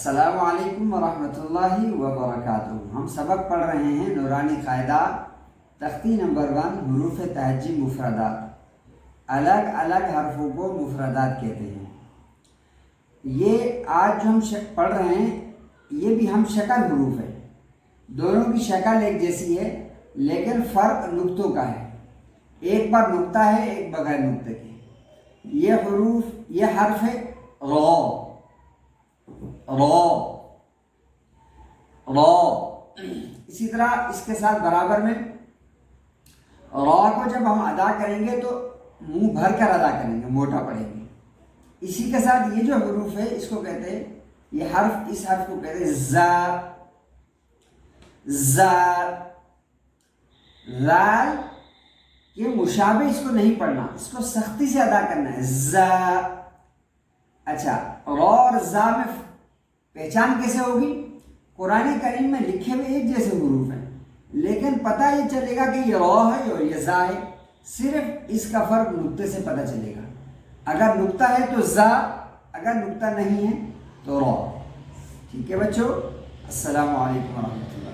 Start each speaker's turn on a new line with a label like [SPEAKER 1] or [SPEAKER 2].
[SPEAKER 1] السلام علیکم ورحمۃ اللہ وبرکاتہ۔ ہم سبق پڑھ رہے ہیں نورانی قاعدہ تختی نمبر 1 حروف تہجی مفردات۔ الگ الگ حرفوں کو مفردات کہتے ہیں۔ یہ آج جو ہم پڑھ رہے ہیں یہ بھی ہم شکل حروف ہے، دونوں کی شکل ایک جیسی ہے لیکن فرق نقطوں کا ہے۔ ایک پر نقطہ ہے، ایک بغیر نقطے کے۔ یہ حرف ہے رو، اسی طرح اس کے ساتھ برابر میں رو کو جب ہم ادا کریں گے تو منہ بھر کر ادا کریں گے، موٹا پڑیں گے۔ اسی کے ساتھ یہ جو حروف ہے اس کو کہتے ہیں، اس حرف کو کہتے ہیں زال کے مشابہ اس کو نہیں پڑھنا، اس کو سختی سے ادا کرنا ہے زا۔ اچھا، رو اور زا میں پہچان کیسے ہوگی؟ قرآن کریم میں لکھے ہوئے ایک جیسے حروف ہیں لیکن پتہ یہ چلے گا کہ یہ رو ہے اور یہ زا ہے، صرف اس کا فرق نقطے سے پتہ چلے گا۔ اگر نقطہ ہے تو زا، اگر نقطہ نہیں ہے تو رو۔ ٹھیک ہے بچوں، السلام علیکم ورحمۃ اللہ۔